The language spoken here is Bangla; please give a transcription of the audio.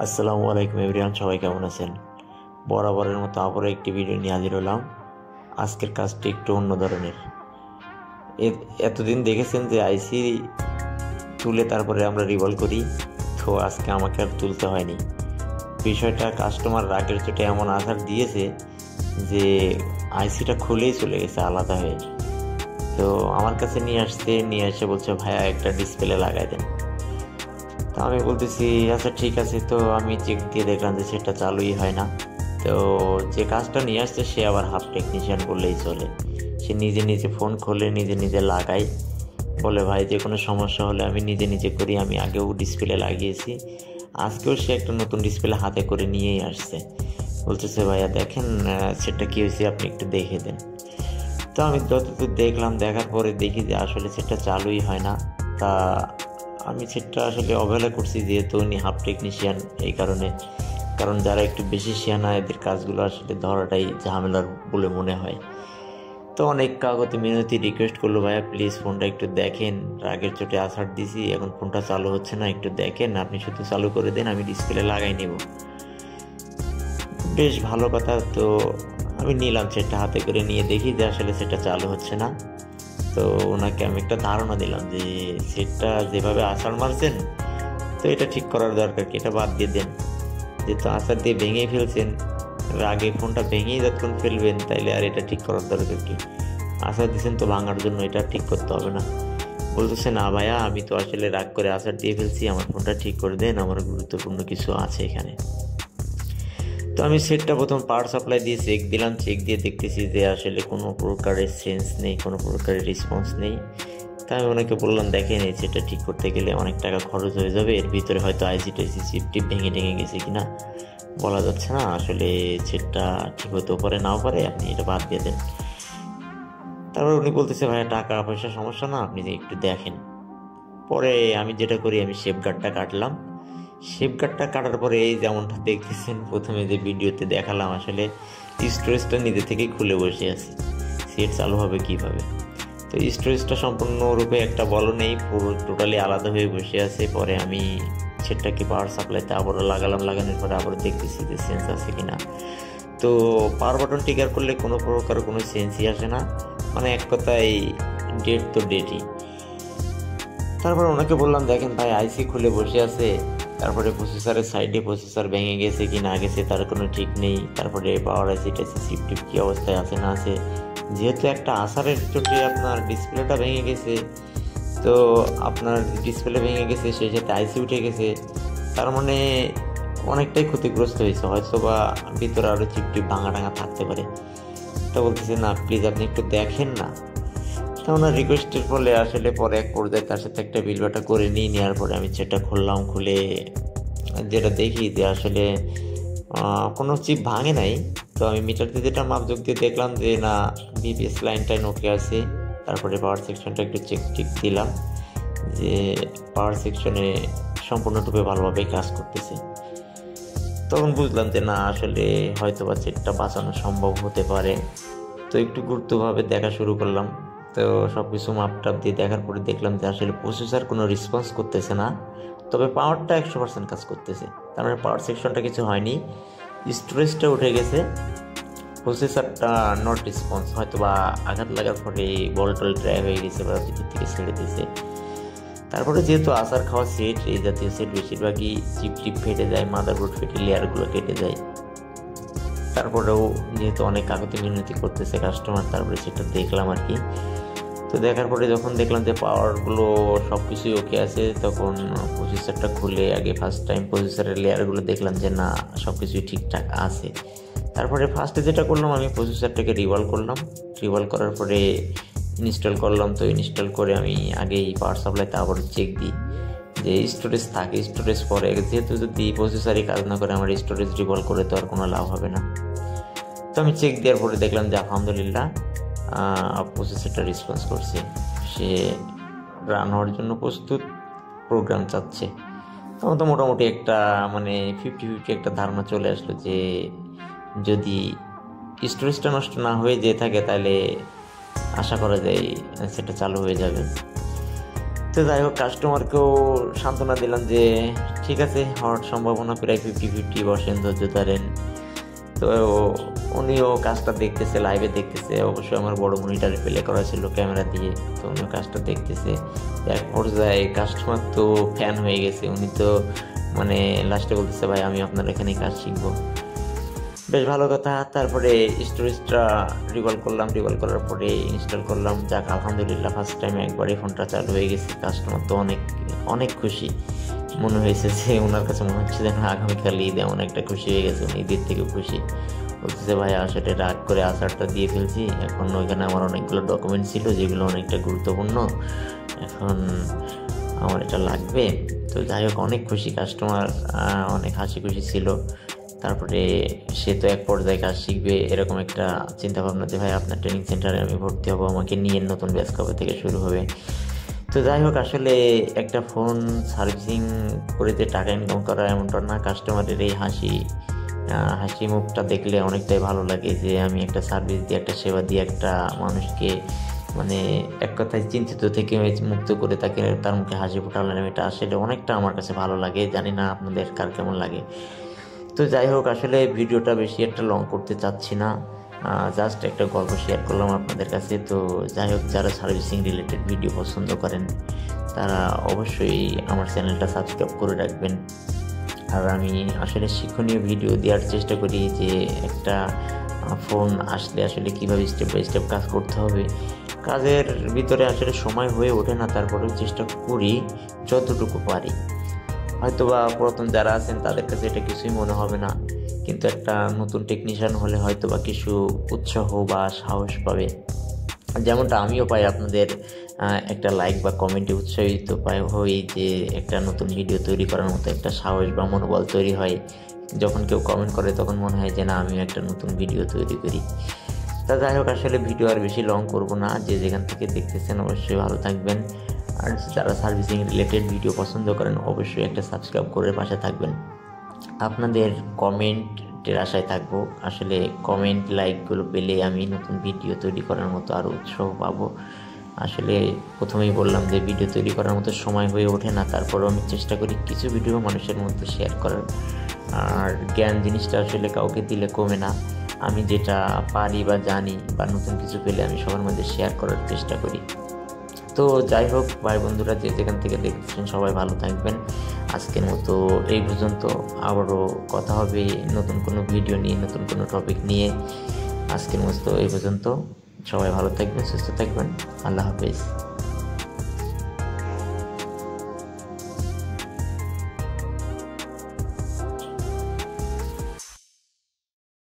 আসসালামু আলাইকুম এভরিওয়ান, সবাই কেমন আছেন? বরাবরের মতো আবারও একটি ভিডিও নিয়ে হাজির হলাম। আজকের কাজটি একটু অন্য ধরনের। এতদিন দেখেছেন যে আইসি তুলে তারপরে আমরা রিভলভ করি, তো আজকে আমাকে আর তুলতে হয়নি। বিষয়টা কাস্টমার রাগের চোটে এমন আঘাত দিয়েছে যে আইসিটা খুলেই চলে গেছে আলাদা হয়ে। তো আমার কাছে নিয়ে এসে বলছে, ভাইয়া একটা ডিসপ্লে লাগাই দেন। তো আমি বলতেছি আচ্ছা ঠিক আছে। তো আমি চেক দিয়ে দেখলাম যে সেটা চালুই হয় না। তো যে কাজটা নিয়ে আসছে সে আবার হাফ টেকনিশিয়ান বললেই চলে। সে নিজে নিজে ফোন খোলে, নিজে নিজে লাগাই, বলে ভাই যে কোনো সমস্যা হলে আমি নিজে নিজে করি, আমি আগেও ডিসপ্লে লাগিয়েছি। আজকেও সে একটা নতুন ডিসপ্লে হাতে করে নিয়েই আসছে। বলতেছে ভাইয়া দেখেন সেটা কী হয়েছে, আপনি একটু দেখে দেন। তো আমি যতদূর দেখলাম, দেখার পরে দেখি যে আসলে সেটা চালুই হয় না। তা আমি সেটা আসলে অবহেলা করছি, যেহেতু উনি হাফ টেকনিশিয়ান, এই কারণে। কারণ যারা একটু বেশি শিয়ানা এদের কাজগুলো আসলে ধরাটাই ঝামেলার বলে মনে হয়। তো অনেক কাগজে মিনতি রিকোয়েস্ট করলো, ভাইয়া প্লিজ ফোনটা একটু দেখেন, রাগের চোটে আছাড় দিছি, এখন ফোনটা চালু হচ্ছে না, একটু দেখেন, আপনি শুধু চালু করে দেন, আমি ডিসপ্লে লাগাই নেব। বেশ ভালো কথা। তো আমি নিলাম সেটা, হাতে করে নিয়ে দেখি যে আসলে সেটা চালু হচ্ছে না। তো ওনাকে আমি একটা ধারণা দিলাম যে সেটটা যেভাবে আছাড় মারছেন, তো এটা ঠিক করার দরকার কি, এটা বাদ দিয়ে দেন। যেহেতু আছাড় দিয়ে ভেঙেই ফেলছেন, আগে ফোনটা ভেঙেই যতক্ষণ ফেলবেন, তাইলে আর এটা ঠিক করার দরকার কি? আছাড় দিয়েছেন তো ভাঙার জন্য, এটা ঠিক করতে হবে না। বলতেছে না ভাইয়া, আমি তো আসলে রাগ করে আছাড় দিয়ে ফেলছি, আমার ফোনটা ঠিক করে দেন, আমার গুরুত্বপূর্ণ কিছু আছে এখানে। তো আমি সেটটা প্রথম পাওয়ার সাপ্লাই দিয়ে চেক দিলাম, চেক দিয়ে দেখতেছি যে আসলে কোনো প্রকারের সেন্স নেই, কোনো প্রকারের রেসপন্স নেই। তাই আমি ওনাকে বললাম, দেখেন এই সেটটা ঠিক করতে গেলে অনেক টাকা খরচ হয়ে যাবে, এর ভিতরে হয়তো আইসি টাইসি চিপ টিপ ভেঙে গেছে কিনা বলা যাচ্ছে না, আসলে সেটটা ঠিক হতেও পারে নাও পারে, আপনি এটা বাদ দিয়ে দেন। তারপর উনি বলতেছে, ভাইয়া টাকা পয়সা সমস্যা না, আপনি একটু দেখেন। পরে আমি যেটা করি, আমি সেফগার্ডটা কাটলাম। সেফগার্ডটা কাটার পরে এই যেমনটা দেখতেছেন প্রথমে যে ভিডিওতে দেখালাম, আসলে স্টোরেজটা নিজে থেকেই খুলে বসে আছে। সেট চালু হবে কীভাবে? তো স্টোরেজটা সম্পূর্ণরূপে একটা বলো নেই, পুরো টোটালি আলাদা হয়ে বসে আছে। পরে আমি সেটটাকে পাওয়ার সাপ্লাইতে আবারও লাগালাম, লাগানোর পরে আবারও দেখতেছি যে সেন্স আছে কিনা। তো পাওয়ার বাটন ট্রিগার করলে কোনো প্রকার কোনো সেন্সই আসে না, মানে এক কথায় ডেট তো ডেটই। তারপর ওনাকে বললাম, দেখেন ভাই আইসি খুলে বসে আছে, তারপরে প্রসেসরের সাইডে প্রসেসর ভেঙে গেছে কি না গেছে তার কোনো ঠিক নেই, তারপরে পাওয়ার আইসি টাইসি চিপ টিপ কী অবস্থায় আছে না আছে। যেহেতু একটা আসারের চোটে আপনার ডিসপ্লেটা ভেঙে গেছে, তো আপনার ডিসপ্লে ভেঙে গেছে, সেই সাথে আইসি উঠে গেছে, তার মানে অনেকটাই ক্ষতিগ্রস্ত হয়েছে, হয়তো বা ভিতরে আরও চিপ টিপ ভাঙা টাঙা থাকতে পারে। তো বলতেছে না প্লিজ আপনি একটু দেখেন না। তো ওনার রিকোয়েস্টের ফলে আসলে পরে এক পর্যায়ে তার সাথে একটা বিলবাটা করে নেওয়ার পরে আমি সেটা খুললাম, খুলে যেটা দেখি যে আসলে কোনো চিপ ভাঙে নাই। তো আমি মিটার দিয়ে যেটা মাপযোগ দিয়ে দেখলাম যে না, বিপিএস লাইনটাই ওকে আছে। তারপরে পাওয়ার সেকশনটা একটু চেক দিলাম যে পাওয়ার সেকশনে সম্পূর্ণরূপে ভালোভাবেই কাজ করতেছে। তখন বুঝলাম যে না, আসলে হয়তো বা সেটটা বাঁচানো সম্ভব হতে পারে। তো একটু গুরুত্বভাবে দেখা শুরু করলাম। তো সব কিছু মাপটাপ দিয়ে দেখার পরে দেখলাম যে আসলে প্রসেসর কোনো রেসপন্স করতেছে না, তবে পাওয়ারটা 100% কাজ করতেছে। তার মানে পাওয়ার সেকশনটা কিছু হয়নি, স্টোরেজটা উঠে গেছে, প্রসেসরটা নট রেসপন্স, হয়তো বা আঘাত লাগার পরে বলটল ড্রাই হয়ে গেছে বা ভিতর থেকে ছেড়ে দিয়েছে। তারপরে যেহেতু আসার খাওয়া সেট, এই জাতীয় সেট বেশিরভাগই চিপ টিপ ফেটে যায়, মাদারবোর্ড ফেটে লেয়ারগুলো কেটে যায়। তারপরেও যেহেতু অনেক কাগজে মিনতি করতেছে কাস্টমার, তারপরে সেটা দেখলাম আর কি। তো দেখার পরে যখন দেখলাম যে পাওয়ারগুলো সব কিছুই ওকে আছে, তখন প্রসেসরটা খুলে আগে ফার্স্ট টাইম প্রসেসরের লেয়ারগুলো দেখলাম যে না, সব কিছুই ঠিকঠাক আছে। তারপরে ফার্স্টে যেটা করলাম, আমি প্রসেসরটাকে রিভলভ করলাম, রিভলভ করার পরে ইনস্টল করলাম। তো ইনস্টল করে আমি আগেই পাওয়ার সাপ্লাইতে আবার চেক দিই যে স্টোরেজ থাকে, স্টোরেজ পরে, যেহেতু যদি প্রসেসরই কাজ না করে আমার স্টোরেজ রিভলভ করে তো আর কোনো লাভ হবে না। তো আমি চেক দেওয়ার পরে দেখলাম যে আলহামদুলিল্লাহ প্রসেসরটা রেসপন্স করছে, সে রান হওয়ার জন্য প্রস্তুত, প্রোগ্রাম চাচ্ছে। তখন তো মোটামুটি একটা মানে 50-50 একটা ধারণা চলে আসলো যে যদি স্টোরেজটা নষ্ট না হয়ে যেয়ে থাকে তাহলে আশা করা যায় সেটা চালু হয়ে যাবে। তো যাই হোক, কাস্টমারকেও সান্ত্বনা দিলাম যে ঠিক আছে, হওয়ার সম্ভাবনা প্রায় 50-50, বসেন, ধৈর্য ধরেন। তো উনিও কাজটা দেখতেছে, লাইভে দেখতেছে। অবশ্যই আমার বড় মনিটরে প্লে করা ছিল ক্যামেরা দিয়ে, তো উনিও কাজটা দেখতেছে। এক পর্যায়ে কাস্টমার তো ফ্যান হয়ে গেছে, উনি তো মানে লাস্টে বলতেছে ভাই আমি আপনার এখানে কাজ শিখবো। বেশ ভালো কথা। তারপরে স্টোরেজটা রিভলভ করলাম, রিভলভ করার পরে ইনস্টল করলাম। যাক আলহামদুলিল্লাহ, ফার্স্ট টাইম একবারই ফোনটা চালু হয়ে গেছে। কাস্টমার তো অনেক অনেক খুশি। মনে হয়েছে যে ওনার কাছে মনে হচ্ছে যেন আগামীকাল ঈদ, এমন একটা খুশি হয়ে গেছে, উনি ঈদের থেকে খুশি। বলতেছে ভাই আসলে রাগ করে আসারটা দিয়ে ফেলছি, এখন ওইখানে আমার অনেকগুলো ডকুমেন্ট ছিল যেগুলো অনেকটা গুরুত্বপূর্ণ, এখন আমার এটা লাগবে। তো যাই হোক, অনেক খুশি কাস্টমার, অনেক হাসি খুশি ছিল। তারপরে সে তো এক পর্যায়ে কাজ শিখবে, এরকম একটা চিন্তা ভাবনা যে ভাই আপনার ট্রেনিং সেন্টারে আমি ভর্তি হবো, আমাকে নিয়ে নতুন ব্যাচ কবে থেকে শুরু হবে। তো যাই হোক, আসলে একটা ফোন সার্ভিসিং করে যে টাকা ইনকাম করা এমনটা না, কাস্টমারের এই হাসি মুখটা দেখলে অনেকটাই ভালো লাগে যে আমি একটা সার্ভিস দিয়ে, একটা সেবা দিয়ে একটা মানুষকে মানে এক কথায় চিন্তিত থেকে মুক্ত করে তাকে তার মুখে হাসি ফোটালাম, এটা আসলে অনেকটা আমার কাছে ভালো লাগে। জানি না আপনাদের কার কেমন লাগে। তো যাই হোক, আসলে ভিডিওটা বেশি একটা লং করতে চাচ্ছি না, জাস্ট একটা গল্প শেয়ার করলাম আপনাদের কাছে। তো যাই হোক, যারা সার্ভিসিং রিলেটেড ভিডিও পছন্দ করেন তারা অবশ্যই আমার চ্যানেলটা সাবস্ক্রাইব করে রাখবেন। আর আমি আসলে শিক্ষণীয় ভিডিও দেওয়ার চেষ্টা করি যে একটা ফোন আসলে আসলে কীভাবে স্টেপ বাই স্টেপ কাজ করতে হবে। কাজের ভিতরে আসলে সময় হয়ে ওঠে না, তারপরেও চেষ্টা করি যতটুকু পারি। হয়তোবা পুরাতন যারা আছেন তাদের কাছে এটা কিছুই মনে হবে না, কিন্তু একটা নতুন টেকনিশিয়ান হলে হয়তোবা কিছু উৎসাহ বা সাহস পাবে। যেমনটা আমিও পাই আপনাদের একটা লাইক বা কমেন্টে উৎসাহিত হই যে একটা নতুন ভিডিও তৈরি করার মতো একটা সাহস বা মনোবল তৈরি হয়। যখন কেউ কমেন্ট করে তখন মনে হয় যে না, আমিও একটা নতুন ভিডিও তৈরি করি। তা যাই হোক, আসলে ভিডিও আর বেশি লং করব না। যে যেখান থেকে দেখতেছেন অবশ্যই ভালো থাকবেন। আর যারা সার্ভিসিং রিলেটেড ভিডিও পছন্দ করেন অবশ্যই একটা সাবস্ক্রাইব করে পাশে থাকবেন। আপনাদের কমেন্টের আশায় থাকবো। আসলে কমেন্ট লাইকগুলো পেলে আমি নতুন ভিডিও তৈরি করার মতো আরও উৎসাহ পাবো। আসলে প্রথমেই বললাম যে ভিডিও তৈরি করার মতো সময় হয়ে ওঠে না, তারপরেও আমি চেষ্টা করি কিছু ভিডিও মানুষের মধ্যে শেয়ার করার। আর জ্ঞান জিনিসটা আসলে কাউকে দিলে কমে না। আমি যেটা পারি বা জানি বা নতুন কিছু পেলে আমি সবার মধ্যে শেয়ার করার চেষ্টা করি। তো যাই হোক, ভাই বন্ধুরা যে যেখান থেকে দেখছেন সবাই ভালো থাকবেন। আজকের মতো এই পর্যন্ত, আবারও কথা হবে নতুন কোনো ভিডিও নিয়ে, নতুন কোনো টপিক নিয়ে। আজকের মতো এই পর্যন্ত, সবাই ভালো থাকবেন, সুস্থ থাকবেন। আল্লাহ হাফেজ।